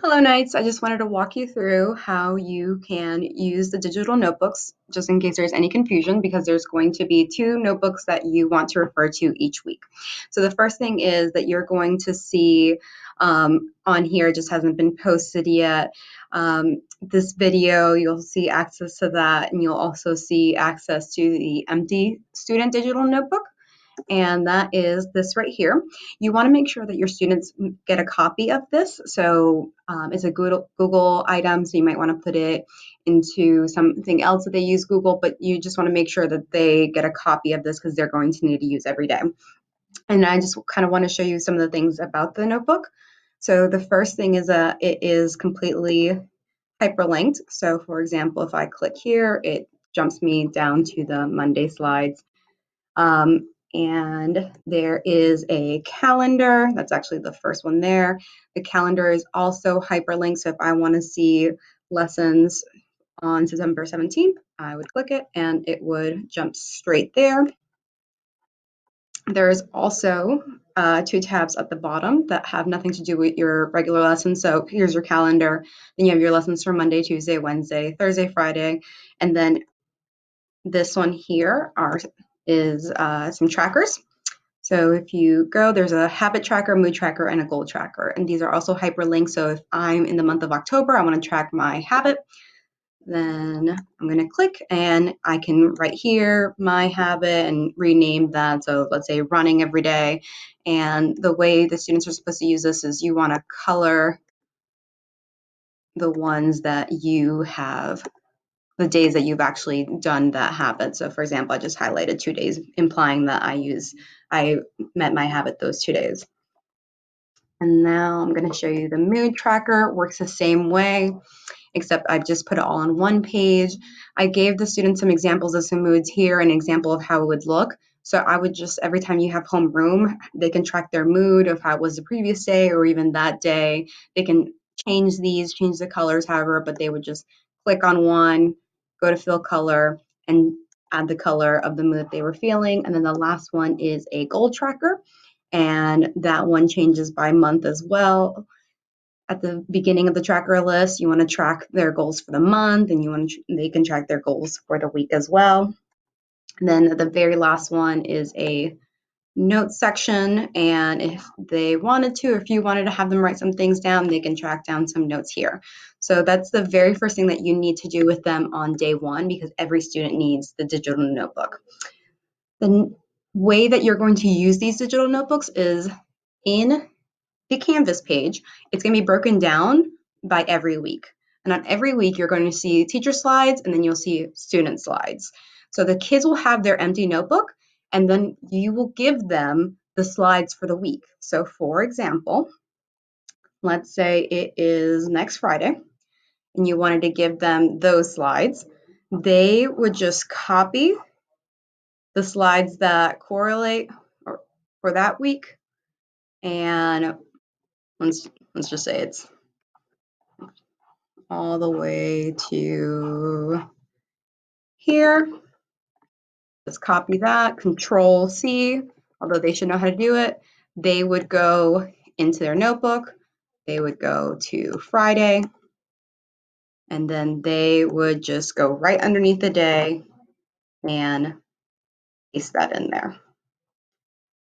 Hello, Knights. I just wanted to walk you through how you can use the digital notebooks, just in case there's any confusion, because there's going to be two notebooks that you want to refer to each week. So the first thing is that you're going to see on here, it just hasn't been posted yet. This video, you'll see access to that, and you'll also see access to the empty student digital notebook, and that is this right here. You want to make sure that your students get a copy of this. So it's a Google item, so you might want to put it into something else that they use Google, but you just want to make sure that they get a copy of this because they're going to need to use every day. And I just kind of want to show you some of the things about the notebook. So the first thing is that it is completely hyperlinked. So for example, if I click here, it jumps me down to the Monday slides. And there is a calendar. That's actually the first one there. The calendar is also hyperlinked. So if I want to see lessons on September 17th, I would click it and it would jump straight there. There's also two tabs at the bottom that have nothing to do with your regular lessons. So here's your calendar. Then you have your lessons for Monday, Tuesday, Wednesday, Thursday, Friday. And then this one here is some trackers. So if you go, there's a habit tracker, mood tracker, and a goal tracker. And these are also hyperlinked. So if I'm in the month of October, I want to track my habit, then I'm going to click and I can write here my habit and rename that. So let's say running every day. And the way the students are supposed to use this is you want to color the ones that you have, the days that you've actually done that habit. So for example, I just highlighted 2 days, implying that I met my habit those 2 days. And now I'm going to show you the mood tracker. It works the same way, except I've just put it all on one page. I gave the students some examples of some moods here, an example of how it would look. So I would just, every time you have homeroom, they can track their mood of how it was the previous day or even that day. They can change the colors, however, but they would just click on one, go to fill color, and add the color of the mood that they were feeling. And then the last one is a goal tracker, and that one changes by month as well. At the beginning of the tracker list, you want to track their goals for the month, and they can track their goals for the week as well. And then the very last one is a notes section, and if they wanted to, or if you wanted to have them write some things down, they can track down some notes here. So that's the very first thing that you need to do with them on day one, because every student needs the digital notebook. The way that you're going to use these digital notebooks is in the Canvas page. It's going to be broken down by every week. And on every week, you're going to see teacher slides, and then you'll see student slides. So the kids will have their empty notebook, and then you will give them the slides for the week. So for example, let's say it is next Friday, and you wanted to give them those slides. They would just copy the slides that correlate for that week, and let's just say it's all the way to here. Just copy that, Control C, although they should know how to do it. They would go into their notebook, they would go to Friday, and then they would just go right underneath the day and paste that in there.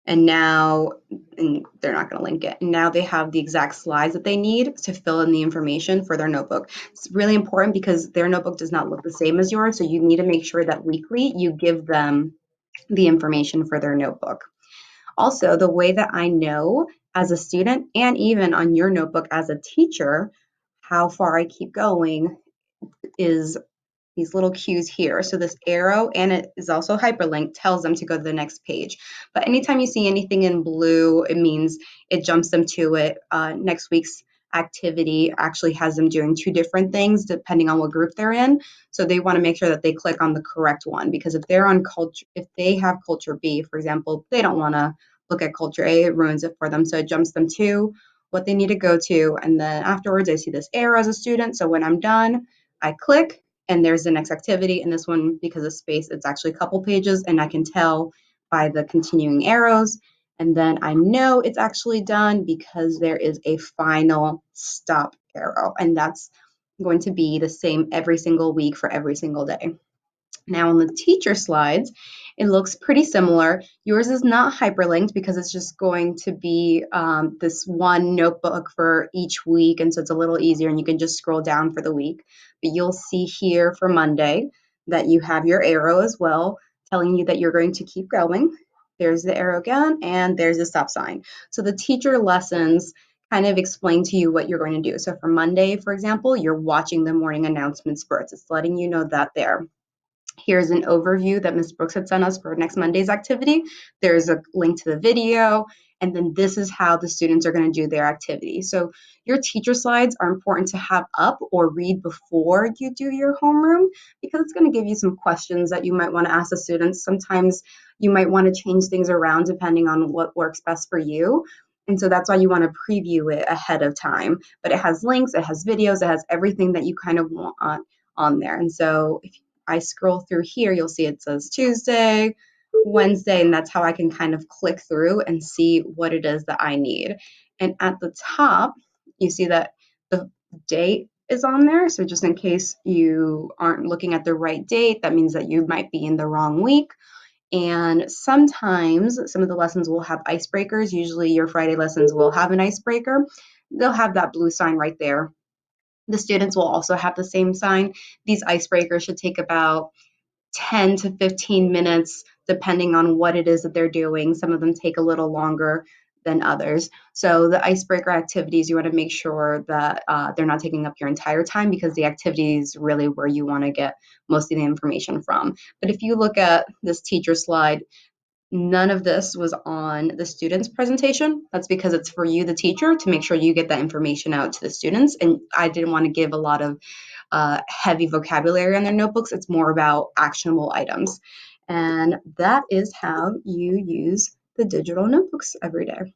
And now, and they're not going to link it. And now they have the exact slides that they need to fill in the information for their notebook. It's really important because their notebook does not look the same as yours. So you need to make sure that weekly you give them the information for their notebook. Also, the way that I know as a student and even on your notebook as a teacher, how far I keep going is these little cues here. So this arrow, and it is also hyperlinked, tells them to go to the next page. But anytime you see anything in blue, it means it jumps them to it. Next week's activity actually has them doing two different things depending on what group they're in. So they want to make sure that they click on the correct one, because if they're on culture, if they have culture B, for example, they don't want to look at culture A, it ruins it for them. So it jumps them to what they need to go to. And then afterwards, I see this arrow as a student. So when I'm done, I click, and there's the next activity. And this one, because of space, it's actually a couple pages, and I can tell by the continuing arrows. And then I know it's actually done because there is a final stop arrow, and that's going to be the same every single week for every single day. Now on the teacher slides, it looks pretty similar. Yours is not hyperlinked because it's just going to be this one notebook for each week, and so it's a little easier and you can just scroll down for the week. But you'll see here for Monday that you have your arrow as well, telling you that you're going to keep going. There's the arrow again, and there's the stop sign. So the teacher lessons kind of explain to you what you're going to do. So for Monday, for example, you're watching the morning announcement spurts. It's letting you know that there. Here's an overview that Ms. Brooks had sent us for next Monday's activity. There's a link to the video, and then this is how the students are going to do their activity. So your teacher slides are important to have up or read before you do your homeroom because it's going to give you some questions that you might want to ask the students. Sometimes you might want to change things around depending on what works best for you. And so that's why you want to preview it ahead of time. But it has links, it has videos, it has everything that you kind of want on there. And so if I scroll through here, you'll see it says Tuesday, Wednesday, and that's how I can kind of click through and see what it is that I need. And at the top, you see that the date is on there. So just in case you aren't looking at the right date, that means that you might be in the wrong week. And sometimes some of the lessons will have icebreakers. Usually your Friday lessons will have an icebreaker. They'll have that blue sign right there. The students will also have the same sign. These icebreakers should take about 10 to 15 minutes, depending on what it is that they're doing. Some of them take a little longer than others. So the icebreaker activities, you want to make sure that they're not taking up your entire time because the activity is really where you want to get most of the information from. But if you look at this teacher slide, none of this was on the student's presentation. That's because it's for you, the teacher, to make sure you get that information out to the students. And I didn't want to give a lot of heavy vocabulary on their notebooks. It's more about actionable items. And that is how you use the digital notebooks every day.